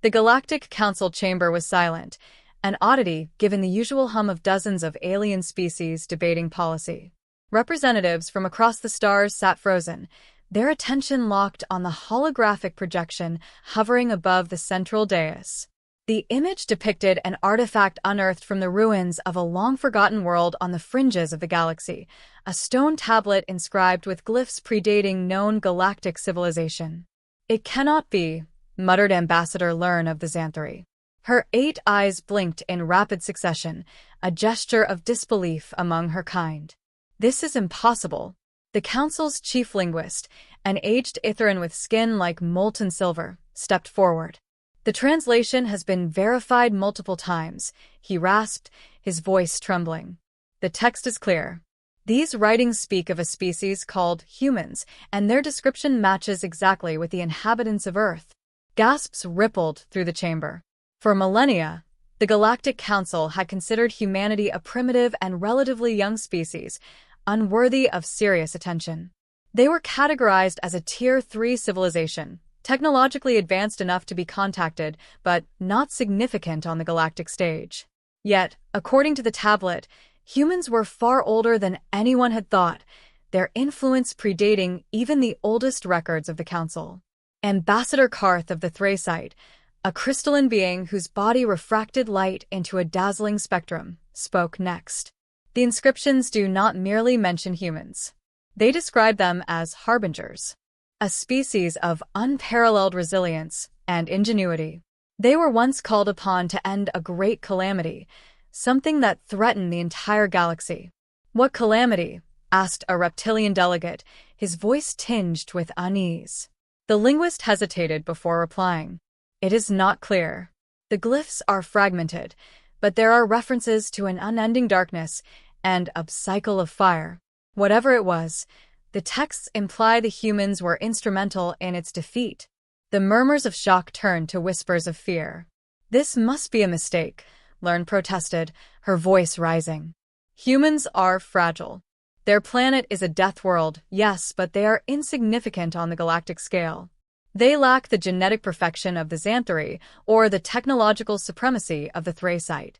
The Galactic Council chamber was silent, an oddity given the usual hum of dozens of alien species debating policy. Representatives from across the stars sat frozen, their attention locked on the holographic projection hovering above the central dais. The image depicted an artifact unearthed from the ruins of a long-forgotten world on the fringes of the galaxy, a stone tablet inscribed with glyphs predating known galactic civilization. "It cannot be," muttered Ambassador Learn of the Xanthari. Her 8 eyes blinked in rapid succession, a gesture of disbelief among her kind. "This is impossible." The Council's chief linguist, an aged Itheran with skin like molten silver, stepped forward. "The translation has been verified multiple times," he rasped, his voice trembling. "The text is clear. These writings speak of a species called humans, and their description matches exactly with the inhabitants of Earth." Gasps rippled through the chamber. For millennia, the Galactic Council had considered humanity a primitive and relatively young species, unworthy of serious attention. They were categorized as a Tier 3 civilization, technologically advanced enough to be contacted, but not significant on the galactic stage. Yet, according to the tablet, humans were far older than anyone had thought, their influence predating even the oldest records of the Council. Ambassador Karth of the Thracite, a crystalline being whose body refracted light into a dazzling spectrum, spoke next. "The inscriptions do not merely mention humans. They describe them as harbingers, a species of unparalleled resilience and ingenuity. They were once called upon to end a great calamity, something that threatened the entire galaxy." "What calamity?" asked a reptilian delegate, his voice tinged with unease. The linguist hesitated before replying. "It is not clear. The glyphs are fragmented, but there are references to an unending darkness and a cycle of fire. Whatever it was, the texts imply the humans were instrumental in its defeat." The murmurs of shock turned to whispers of fear. "This must be a mistake," Learn protested, her voice rising. "Humans are fragile. Their planet is a death world, yes, but they are insignificant on the galactic scale. They lack the genetic perfection of the Xanthari or the technological supremacy of the Thracite.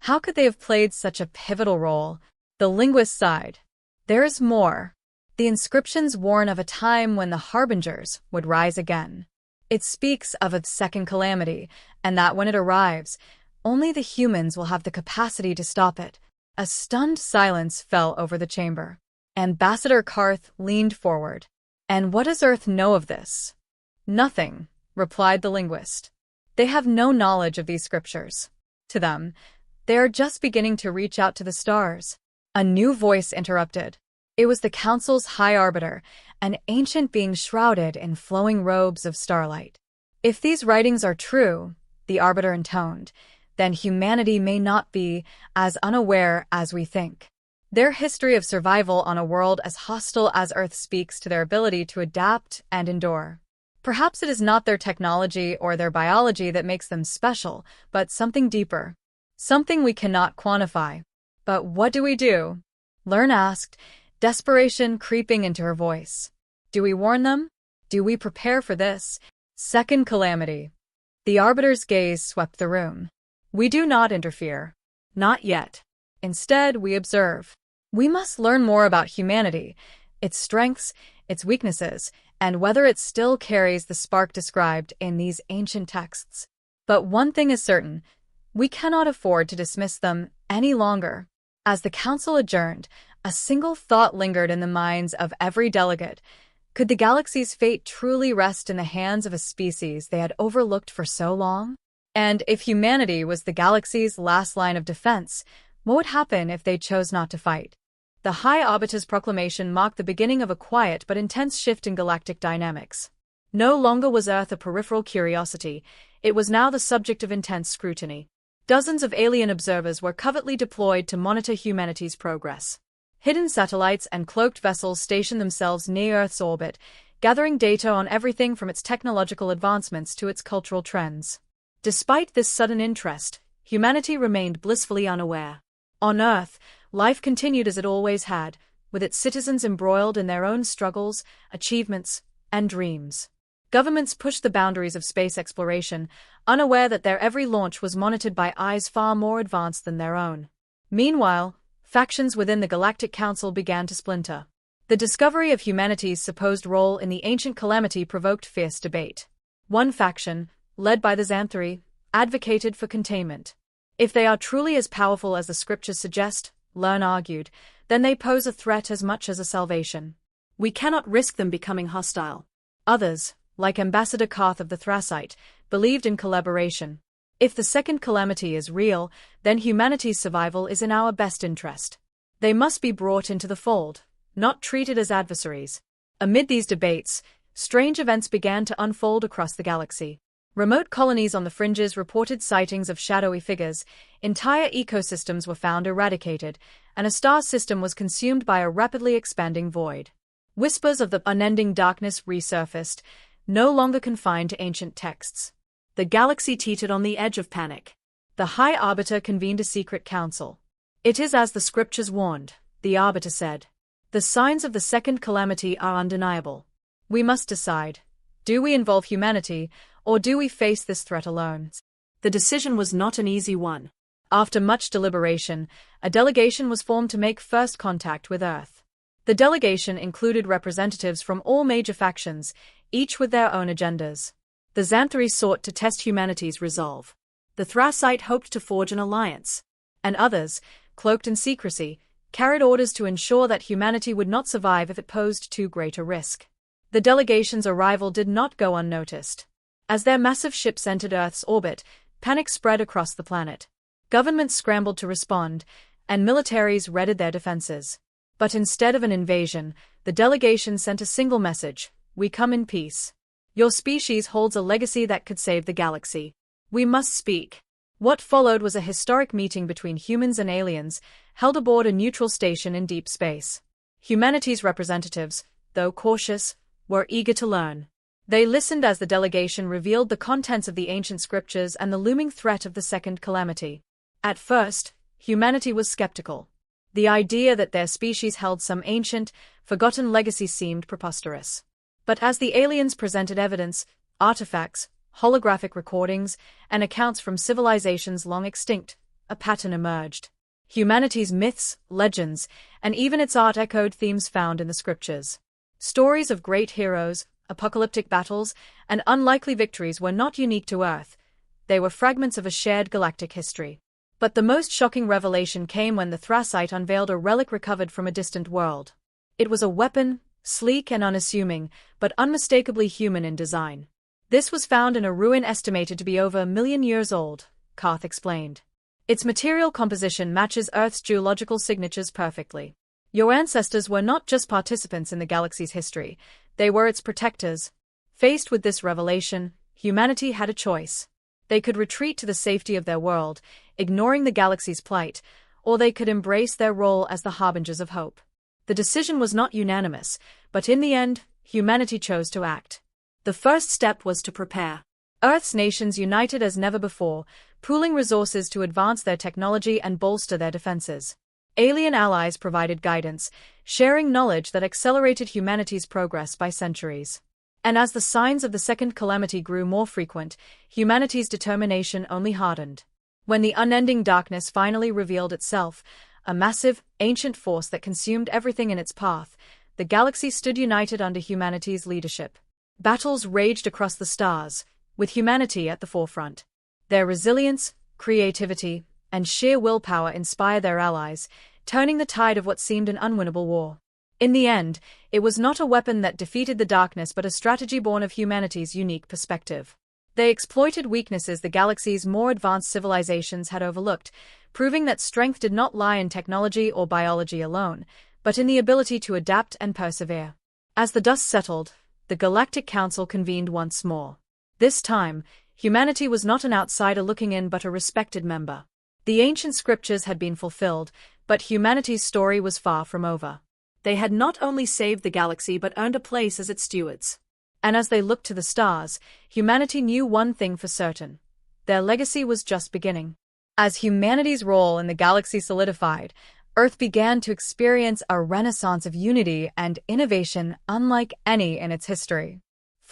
How could they have played such a pivotal role?" The linguist sighed. "There is more. The inscriptions warn of a time when the harbingers would rise again. It speaks of a second calamity, and that when it arrives, only the humans will have the capacity to stop it." A stunned silence fell over the chamber. Ambassador Karth leaned forward. "And what does Earth know of this?" "Nothing," replied the linguist. "They have no knowledge of these scriptures. To them, they are just beginning to reach out to the stars." A new voice interrupted. It was the Council's High Arbiter, an ancient being shrouded in flowing robes of starlight. "If these writings are true," the Arbiter intoned, "then humanity may not be as unaware as we think. Their history of survival on a world as hostile as Earth speaks to their ability to adapt and endure. Perhaps it is not their technology or their biology that makes them special, but something deeper. Something we cannot quantify." "But what do we do?" Learn asked, desperation creeping into her voice. "Do we warn them? Do we prepare for this second calamity?" The Arbiter's gaze swept the room. "We do not interfere. Not yet. Instead, we observe. We must learn more about humanity, its strengths, its weaknesses, and whether it still carries the spark described in these ancient texts. But one thing is certain, we cannot afford to dismiss them any longer." As the Council adjourned, a single thought lingered in the minds of every delegate. Could the galaxy's fate truly rest in the hands of a species they had overlooked for so long? And if humanity was the galaxy's last line of defense, what would happen if they chose not to fight? The High Arbiter's proclamation marked the beginning of a quiet but intense shift in galactic dynamics. No longer was Earth a peripheral curiosity, it was now the subject of intense scrutiny. Dozens of alien observers were covertly deployed to monitor humanity's progress. Hidden satellites and cloaked vessels stationed themselves near Earth's orbit, gathering data on everything from its technological advancements to its cultural trends. Despite this sudden interest, humanity remained blissfully unaware. On Earth, life continued as it always had, with its citizens embroiled in their own struggles, achievements, and dreams. Governments pushed the boundaries of space exploration, unaware that their every launch was monitored by eyes far more advanced than their own. Meanwhile, factions within the Galactic Council began to splinter. The discovery of humanity's supposed role in the ancient calamity provoked fierce debate. One faction, led by the Xanthari, advocated for containment. If they are truly as powerful as the scriptures suggest, Learn argued, then they pose a threat as much as a salvation. We cannot risk them becoming hostile. Others, like Ambassador Karth of the Thrasite, believed in collaboration. If the second calamity is real, then humanity's survival is in our best interest. They must be brought into the fold, not treated as adversaries. Amid these debates, strange events began to unfold across the galaxy. Remote colonies on the fringes reported sightings of shadowy figures, entire ecosystems were found eradicated, and a star system was consumed by a rapidly expanding void. Whispers of the unending darkness resurfaced, no longer confined to ancient texts. The galaxy teetered on the edge of panic. The High Arbiter convened a secret council. "It is as the scriptures warned," the Arbiter said. "The signs of the second calamity are undeniable. We must decide. Do we involve humanity, or do we face this threat alone?" The decision was not an easy one. After much deliberation, a delegation was formed to make first contact with Earth. The delegation included representatives from all major factions, each with their own agendas. The Xanthari sought to test humanity's resolve. The Thrasite hoped to forge an alliance. And others, cloaked in secrecy, carried orders to ensure that humanity would not survive if it posed too great a risk. The delegation's arrival did not go unnoticed. As their massive ships entered Earth's orbit, panic spread across the planet. Governments scrambled to respond, and militaries readied their defenses. But instead of an invasion, the delegation sent a single message: "We come in peace. Your species holds a legacy that could save the galaxy. We must speak." What followed was a historic meeting between humans and aliens, held aboard a neutral station in deep space. Humanity's representatives, though cautious, were eager to learn. They listened as the delegation revealed the contents of the ancient scriptures and the looming threat of the second calamity. At first, humanity was skeptical. The idea that their species held some ancient, forgotten legacy seemed preposterous. But as the aliens presented evidence, artifacts, holographic recordings, and accounts from civilizations long extinct, a pattern emerged. Humanity's myths, legends, and even its art echoed themes found in the scriptures. Stories of great heroes, apocalyptic battles, and unlikely victories were not unique to Earth. They were fragments of a shared galactic history. But the most shocking revelation came when the Thrasite unveiled a relic recovered from a distant world. It was a weapon, sleek and unassuming, but unmistakably human in design. "This was found in a ruin estimated to be over 1,000,000 years old," Karth explained. "Its material composition matches Earth's geological signatures perfectly. Your ancestors were not just participants in the galaxy's history, they were its protectors." Faced with this revelation, humanity had a choice. They could retreat to the safety of their world, ignoring the galaxy's plight, or they could embrace their role as the harbingers of hope. The decision was not unanimous, but in the end, humanity chose to act. The first step was to prepare. Earth's nations united as never before, pooling resources to advance their technology and bolster their defenses. Alien allies provided guidance, sharing knowledge that accelerated humanity's progress by centuries. And as the signs of the second calamity grew more frequent, humanity's determination only hardened. When the unending darkness finally revealed itself, a massive, ancient force that consumed everything in its path, the galaxy stood united under humanity's leadership. Battles raged across the stars, with humanity at the forefront. Their resilience, creativity, and sheer willpower inspired their allies, turning the tide of what seemed an unwinnable war. In the end, it was not a weapon that defeated the darkness but a strategy born of humanity's unique perspective. They exploited weaknesses the galaxy's more advanced civilizations had overlooked, proving that strength did not lie in technology or biology alone, but in the ability to adapt and persevere. As the dust settled, the Galactic Council convened once more. This time, humanity was not an outsider looking in but a respected member. The ancient scriptures had been fulfilled, but humanity's story was far from over. They had not only saved the galaxy but earned a place as its stewards. And as they looked to the stars, humanity knew one thing for certain: their legacy was just beginning. As humanity's role in the galaxy solidified, Earth began to experience a renaissance of unity and innovation unlike any in its history.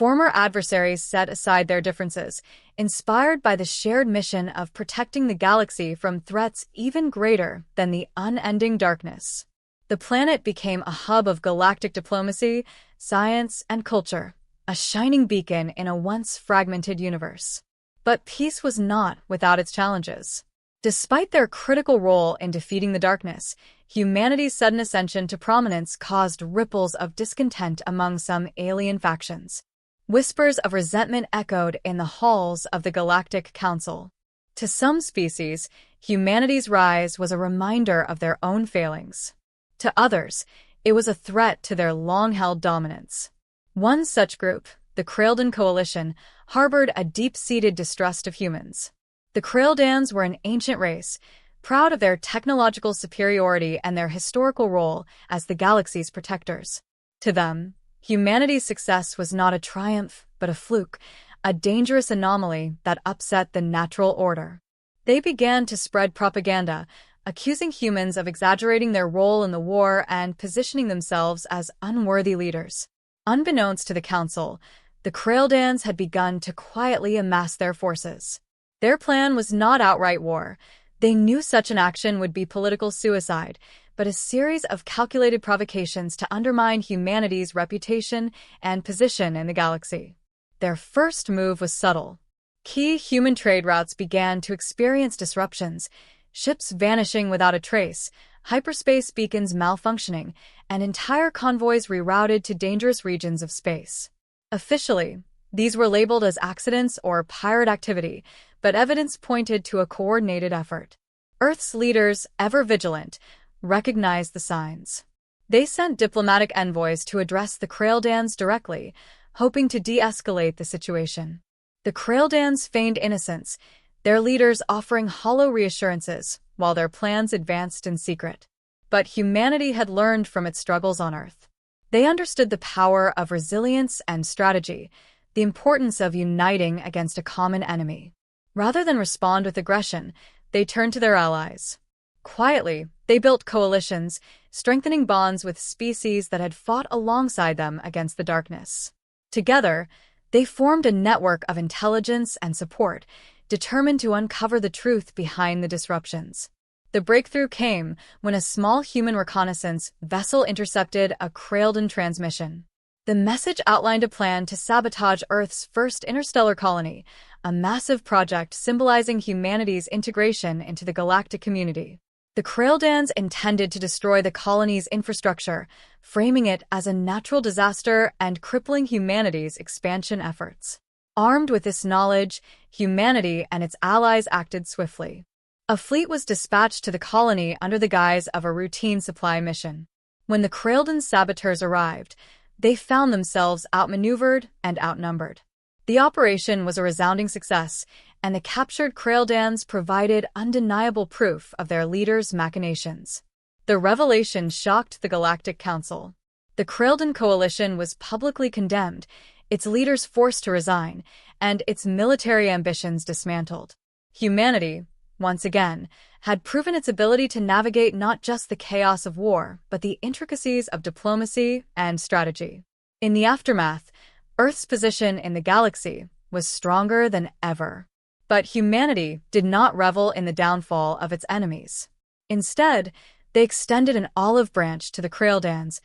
Former adversaries set aside their differences, inspired by the shared mission of protecting the galaxy from threats even greater than the unending darkness. The planet became a hub of galactic diplomacy, science, and culture, a shining beacon in a once fragmented universe. But peace was not without its challenges. Despite their critical role in defeating the darkness, humanity's sudden ascension to prominence caused ripples of discontent among some alien factions. Whispers of resentment echoed in the halls of the Galactic Council. To some species, humanity's rise was a reminder of their own failings. To others, it was a threat to their long-held dominance. One such group, the Shrouded Coalition, harbored a deep-seated distrust of humans. The Shroudeds were an ancient race, proud of their technological superiority and their historical role as the galaxy's protectors. To them, humanity's success was not a triumph, but a fluke, a dangerous anomaly that upset the natural order. They began to spread propaganda, accusing humans of exaggerating their role in the war and positioning themselves as unworthy leaders. Unbeknownst to the Council, the Shroudeds had begun to quietly amass their forces. Their plan was not outright war. They knew such an action would be political suicide, but a series of calculated provocations to undermine humanity's reputation and position in the galaxy. Their first move was subtle. Key human trade routes began to experience disruptions, ships vanishing without a trace, hyperspace beacons malfunctioning, and entire convoys rerouted to dangerous regions of space. Officially, these were labeled as accidents or pirate activity, but evidence pointed to a coordinated effort. Earth's leaders, ever vigilant, recognized the signs. They sent diplomatic envoys to address the Shroudeds directly, hoping to de-escalate the situation. The Shroudeds feigned innocence, their leaders offering hollow reassurances while their plans advanced in secret. But humanity had learned from its struggles on Earth. They understood the power of resilience and strategy, the importance of uniting against a common enemy. Rather than respond with aggression, they turned to their allies. Quietly, they built coalitions, strengthening bonds with species that had fought alongside them against the darkness. Together, they formed a network of intelligence and support, determined to uncover the truth behind the disruptions. The breakthrough came when a small human reconnaissance vessel intercepted a Shrouded transmission. The message outlined a plan to sabotage Earth's first interstellar colony, a massive project symbolizing humanity's integration into the galactic community. The Shroudeds intended to destroy the colony's infrastructure, framing it as a natural disaster and crippling humanity's expansion efforts. Armed with this knowledge, humanity and its allies acted swiftly. A fleet was dispatched to the colony under the guise of a routine supply mission. When the Shrouded saboteurs arrived, they found themselves outmaneuvered and outnumbered. The operation was a resounding success, and the captured Shroudeds provided undeniable proof of their leaders' machinations. The revelation shocked the Galactic Council. The Shrouded coalition was publicly condemned, its leaders forced to resign, and its military ambitions dismantled. Humanity, once again, had proven its ability to navigate not just the chaos of war, but the intricacies of diplomacy and strategy. In the aftermath, Earth's position in the galaxy was stronger than ever. But humanity did not revel in the downfall of its enemies. Instead, they extended an olive branch to the Shroudeds,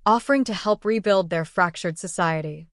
offering to help rebuild their fractured society.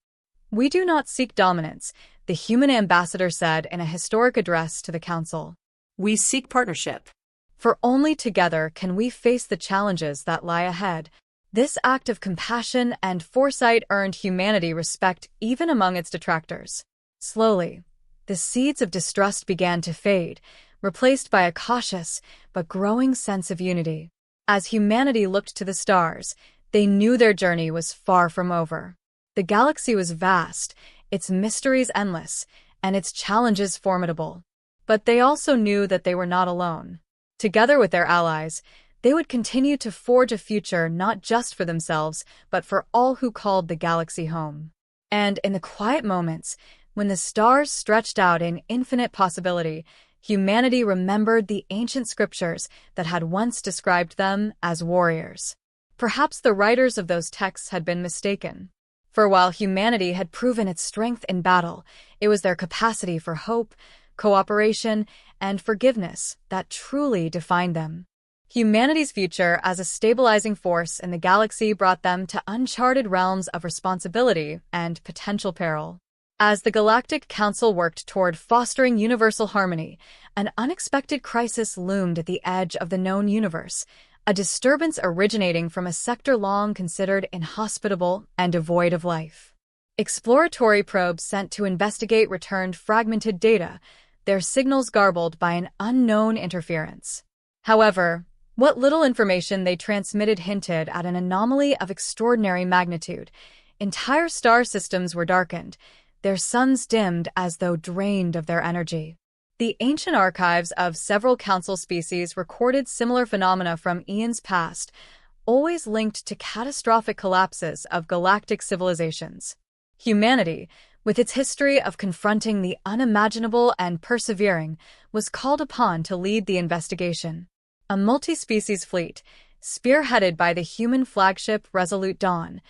"We do not seek dominance," the human ambassador said in a historic address to the Council. "We seek partnership. For only together can we face the challenges that lie ahead." This act of compassion and foresight earned humanity respect even among its detractors. Slowly, the seeds of distrust began to fade, replaced by a cautious but growing sense of unity. As humanity looked to the stars, they knew their journey was far from over. The galaxy was vast, its mysteries endless, and its challenges formidable. But they also knew that they were not alone. Together with their allies, they would continue to forge a future not just for themselves, but for all who called the galaxy home. And in the quiet moments, when the stars stretched out in infinite possibility, humanity remembered the ancient scriptures that had once described them as warriors. Perhaps the writers of those texts had been mistaken. For while humanity had proven its strength in battle, it was their capacity for hope, cooperation, and forgiveness that truly defined them. Humanity's future as a stabilizing force in the galaxy brought them to uncharted realms of responsibility and potential peril. As the Galactic Council worked toward fostering universal harmony, an unexpected crisis loomed at the edge of the known universe, a disturbance originating from a sector long considered inhospitable and devoid of life. Exploratory probes sent to investigate returned fragmented data, their signals garbled by an unknown interference. However, what little information they transmitted hinted at an anomaly of extraordinary magnitude. Entire star systems were darkened, their suns dimmed as though drained of their energy. The ancient archives of several council species recorded similar phenomena from eons past, always linked to catastrophic collapses of galactic civilizations. Humanity, with its history of confronting the unimaginable and persevering, was called upon to lead the investigation. A multi-species fleet, spearheaded by the human flagship Resolute Dawn,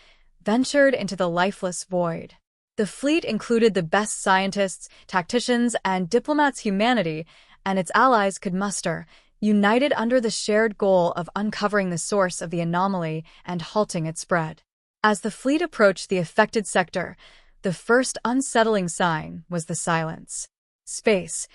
ventured into the lifeless void. The fleet included the best scientists, tacticians, and diplomats humanity and its allies could muster, united under the shared goal of uncovering the source of the anomaly and halting its spread. As the fleet approached the affected sector, the first unsettling sign was the silence. Space,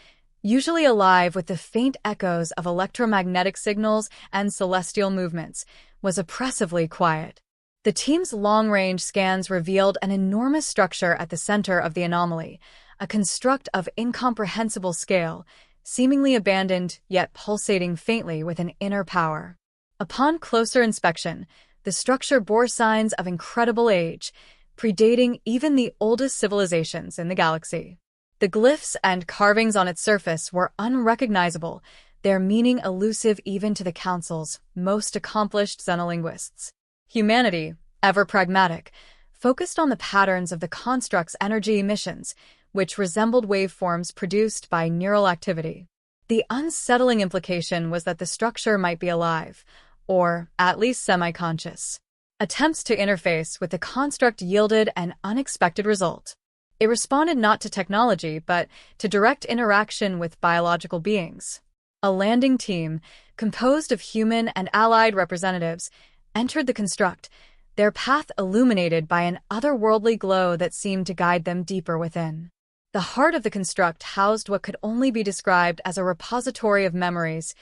usually alive with the faint echoes of electromagnetic signals and celestial movements, was oppressively quiet. The team's long-range scans revealed an enormous structure at the center of the anomaly, a construct of incomprehensible scale, seemingly abandoned yet pulsating faintly with an inner power. Upon closer inspection, the structure bore signs of incredible age, predating even the oldest civilizations in the galaxy. The glyphs and carvings on its surface were unrecognizable, their meaning elusive even to the Council's most accomplished xenolinguists. Humanity, ever pragmatic, focused on the patterns of the construct's energy emissions, which resembled waveforms produced by neural activity. The unsettling implication was that the structure might be alive, or at least semi-conscious. Attempts to interface with the construct yielded an unexpected result. It responded not to technology, but to direct interaction with biological beings. A landing team, composed of human and allied representatives, entered the construct, their path illuminated by an otherworldly glow that seemed to guide them deeper within. The heart of the construct housed what could only be described as a repository of memories,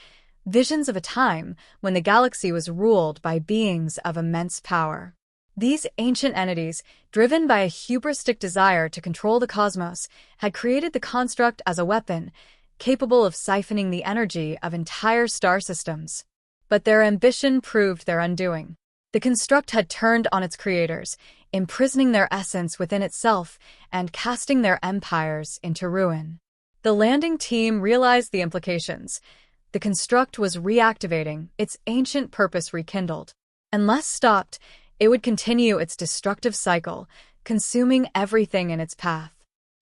visions of a time when the galaxy was ruled by beings of immense power. These ancient entities, driven by a hubristic desire to control the cosmos, had created the construct as a weapon, capable of siphoning the energy of entire star systems. But their ambition proved their undoing. The construct had turned on its creators, imprisoning their essence within itself and casting their empires into ruin. The landing team realized the implications. The construct was reactivating, its ancient purpose rekindled. Unless stopped, it would continue its destructive cycle, consuming everything in its path.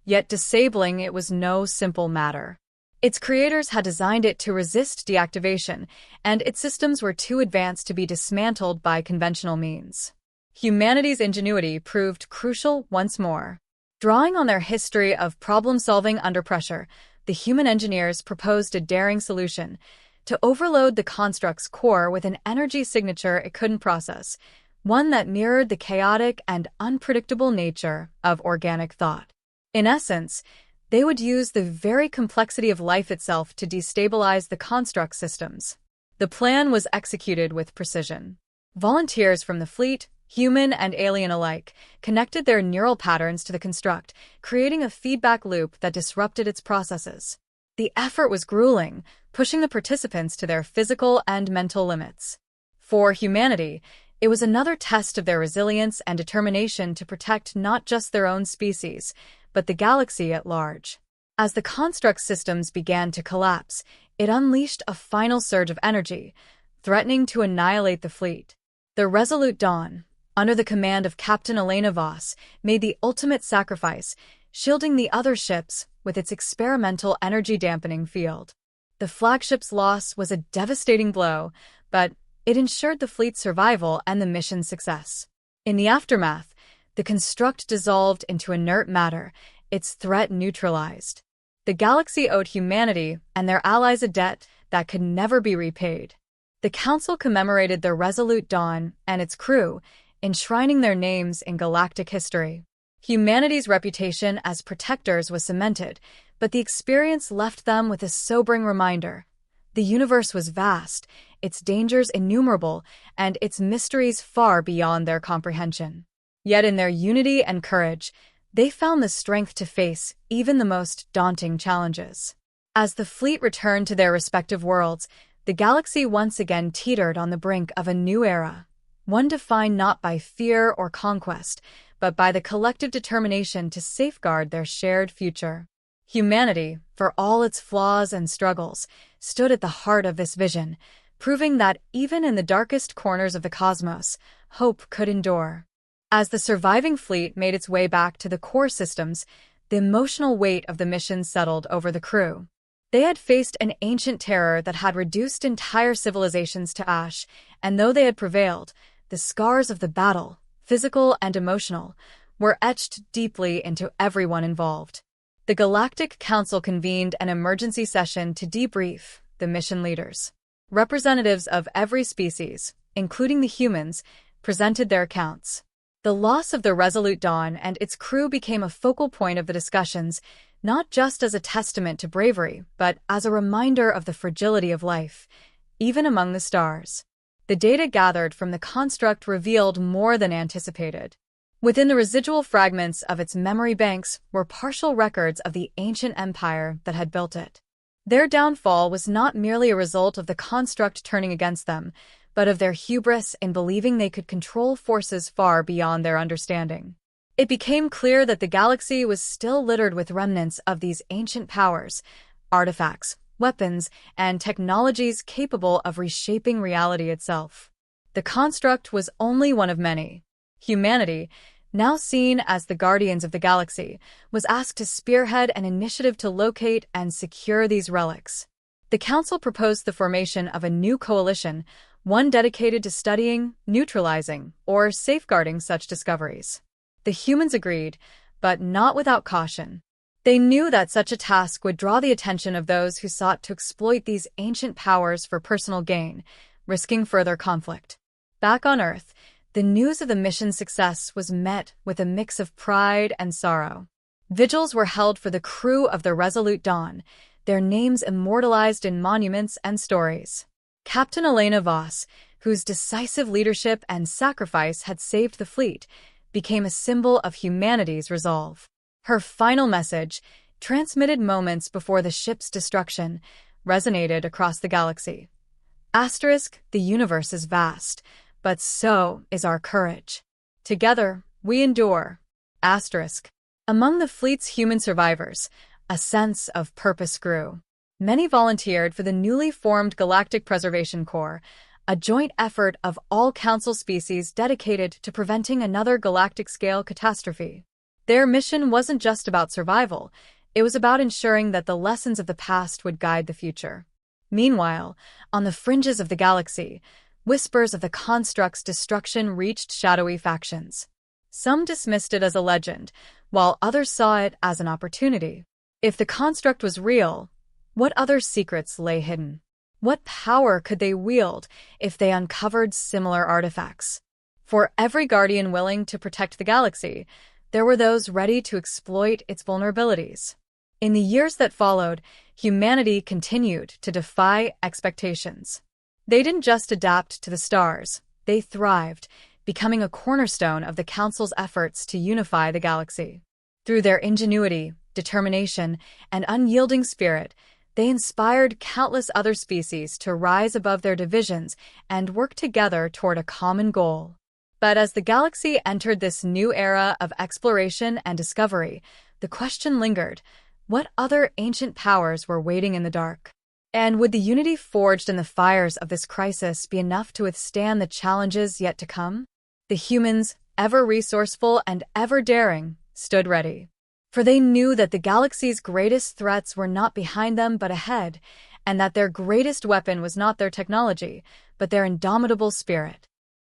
Yet disabling it was no simple matter. Its creators had designed it to resist deactivation, and its systems were too advanced to be dismantled by conventional means. Humanity's ingenuity proved crucial once more. Drawing on their history of problem-solving under pressure, the human engineers proposed a daring solution: to overload the construct's core with an energy signature it couldn't process, one that mirrored the chaotic and unpredictable nature of organic thought. In essence, they would use the very complexity of life itself to destabilize the construct systems. The plan was executed with precision. Volunteers from the fleet, human and alien alike, connected their neural patterns to the construct, creating a feedback loop that disrupted its processes. The effort was grueling, pushing the participants to their physical and mental limits. For humanity, it was another test of their resilience and determination to protect not just their own species, but the galaxy at large. As the construct systems began to collapse, it unleashed a final surge of energy, threatening to annihilate the fleet. The Resolute Dawn, under the command of Captain Elena Voss, made the ultimate sacrifice, shielding the other ships with its experimental energy-dampening field. The flagship's loss was a devastating blow, but it ensured the fleet's survival and the mission's success. In the aftermath, The construct dissolved into inert matter, its threat neutralized. The galaxy owed humanity and their allies a debt that could never be repaid. The Council commemorated the Resolute Dawn and its crew, enshrining their names in galactic history. Humanity's reputation as protectors was cemented, but the experience left them with a sobering reminder. The universe was vast, its dangers innumerable, and its mysteries far beyond their comprehension. Yet in their unity and courage, they found the strength to face even the most daunting challenges. As the fleet returned to their respective worlds, the galaxy once again teetered on the brink of a new era, one defined not by fear or conquest, but by the collective determination to safeguard their shared future. Humanity, for all its flaws and struggles, stood at the heart of this vision, proving that even in the darkest corners of the cosmos, hope could endure. As the surviving fleet made its way back to the core systems, the emotional weight of the mission settled over the crew. They had faced an ancient terror that had reduced entire civilizations to ash, and though they had prevailed, the scars of the battle, physical and emotional, were etched deeply into everyone involved. The Galactic Council convened an emergency session to debrief the mission leaders. Representatives of every species, including the humans, presented their accounts. The loss of the Resolute Dawn and its crew became a focal point of the discussions, not just as a testament to bravery, but as a reminder of the fragility of life, even among the stars. The data gathered from the construct revealed more than anticipated. Within the residual fragments of its memory banks were partial records of the ancient empire that had built it. Their downfall was not merely a result of the construct turning against them, but of their hubris in believing they could control forces far beyond their understanding. It became clear that the galaxy was still littered with remnants of these ancient powers, artifacts, weapons, and technologies capable of reshaping reality itself. The construct was only one of many. Humanity, now seen as the guardians of the galaxy, was asked to spearhead an initiative to locate and secure these relics. The Council proposed the formation of a new coalition, one dedicated to studying, neutralizing, or safeguarding such discoveries. The humans agreed, but not without caution. They knew that such a task would draw the attention of those who sought to exploit these ancient powers for personal gain, risking further conflict. Back on Earth, the news of the mission's success was met with a mix of pride and sorrow. Vigils were held for the crew of the Resolute Dawn, their names immortalized in monuments and stories. Captain Elena Voss, whose decisive leadership and sacrifice had saved the fleet, became a symbol of humanity's resolve. Her final message, transmitted moments before the ship's destruction, resonated across the galaxy. The universe is vast, but so is our courage. Together, we endure. Among the fleet's human survivors, a sense of purpose grew. Many volunteered for the newly formed Galactic Preservation Corps, a joint effort of all Council species dedicated to preventing another galactic-scale catastrophe. Their mission wasn't just about survival, it was about ensuring that the lessons of the past would guide the future. Meanwhile, on the fringes of the galaxy, whispers of the construct's destruction reached shadowy factions. Some dismissed it as a legend, while others saw it as an opportunity. If the construct was real, what other secrets lay hidden? What power could they wield if they uncovered similar artifacts? For every guardian willing to protect the galaxy, there were those ready to exploit its vulnerabilities. In the years that followed, humanity continued to defy expectations. They didn't just adapt to the stars, they thrived, becoming a cornerstone of the Council's efforts to unify the galaxy. Through their ingenuity, determination, and unyielding spirit, they inspired countless other species to rise above their divisions and work together toward a common goal. But as the galaxy entered this new era of exploration and discovery, the question lingered: what other ancient powers were waiting in the dark? And would the unity forged in the fires of this crisis be enough to withstand the challenges yet to come? The humans, ever resourceful and ever daring, stood ready. For they knew that the galaxy's greatest threats were not behind them but ahead, and that their greatest weapon was not their technology, but their indomitable spirit.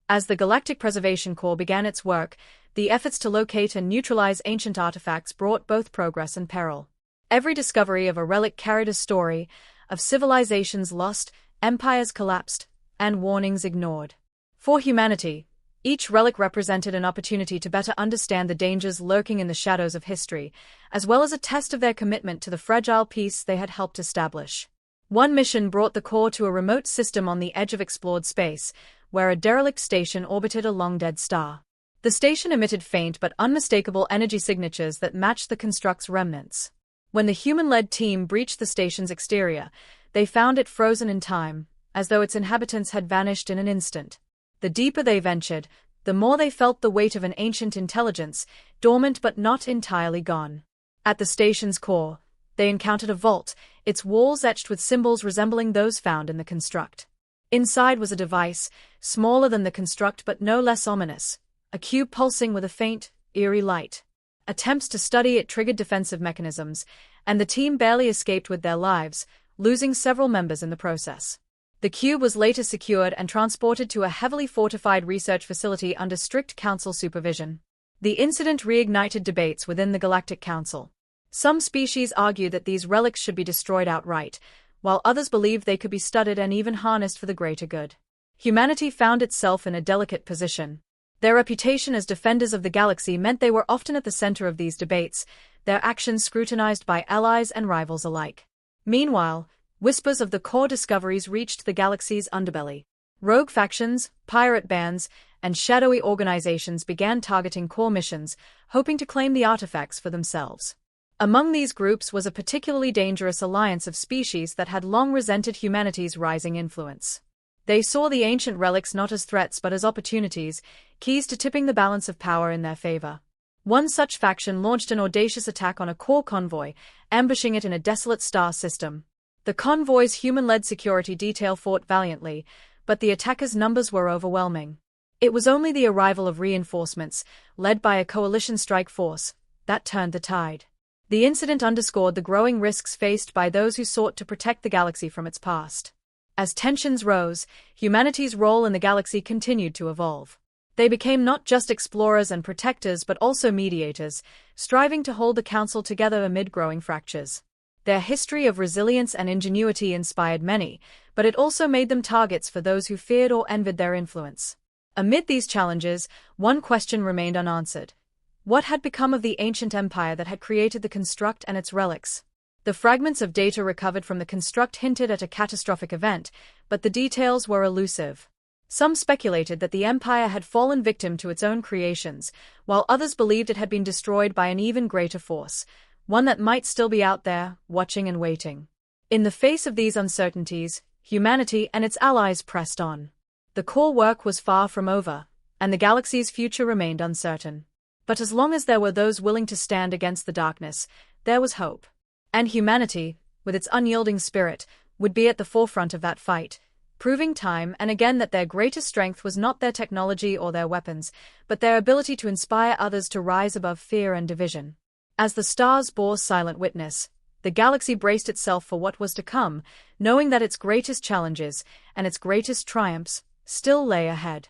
As the Galactic Preservation Corps began its work, the efforts to locate and neutralize ancient artifacts brought both progress and peril. Every discovery of a relic carried a story of civilizations lost, empires collapsed, and warnings ignored. For humanity, each relic represented an opportunity to better understand the dangers lurking in the shadows of history, as well as a test of their commitment to the fragile peace they had helped establish. One mission brought the core to a remote system on the edge of explored space, where a derelict station orbited a long-dead star. The station emitted faint but unmistakable energy signatures that matched the construct's remnants. When the human-led team breached the station's exterior, they found it frozen in time, as though its inhabitants had vanished in an instant. The deeper they ventured, the more they felt the weight of an ancient intelligence, dormant but not entirely gone. At the station's core, they encountered a vault, its walls etched with symbols resembling those found in the construct. Inside was a device, smaller than the construct but no less ominous, a cube pulsing with a faint, eerie light. Attempts to study it triggered defensive mechanisms, and the team barely escaped with their lives, losing several members in the process. The cube was later secured and transported to a heavily fortified research facility under strict council supervision. The incident reignited debates within the Galactic Council. Some species argued that these relics should be destroyed outright, while others believed they could be studied and even harnessed for the greater good. Humanity found itself in a delicate position. Their reputation as defenders of the galaxy meant they were often at the center of these debates, their actions scrutinized by allies and rivals alike. Meanwhile, whispers of the core discoveries reached the galaxy's underbelly. Rogue factions, pirate bands, and shadowy organizations began targeting core missions, hoping to claim the artifacts for themselves. Among these groups was a particularly dangerous alliance of species that had long resented humanity's rising influence. They saw the ancient relics not as threats but as opportunities, keys to tipping the balance of power in their favor. One such faction launched an audacious attack on a core convoy, ambushing it in a desolate star system. The convoy's human-led security detail fought valiantly, but the attackers' numbers were overwhelming. It was only the arrival of reinforcements, led by a coalition strike force, that turned the tide. The incident underscored the growing risks faced by those who sought to protect the galaxy from its past. As tensions rose, humanity's role in the galaxy continued to evolve. They became not just explorers and protectors but also mediators, striving to hold the Council together amid growing fractures. Their history of resilience and ingenuity inspired many, but it also made them targets for those who feared or envied their influence. Amid these challenges, one question remained unanswered. What had become of the ancient empire that had created the construct and its relics? The fragments of data recovered from the construct hinted at a catastrophic event, but the details were elusive. Some speculated that the empire had fallen victim to its own creations, while others believed it had been destroyed by an even greater force, one that might still be out there, watching and waiting. In the face of these uncertainties, humanity and its allies pressed on. The core work was far from over, and the galaxy's future remained uncertain. But as long as there were those willing to stand against the darkness, there was hope. And humanity, with its unyielding spirit, would be at the forefront of that fight, proving time and again that their greatest strength was not their technology or their weapons, but their ability to inspire others to rise above fear and division. As the stars bore silent witness, the galaxy braced itself for what was to come, knowing that its greatest challenges and its greatest triumphs still lay ahead.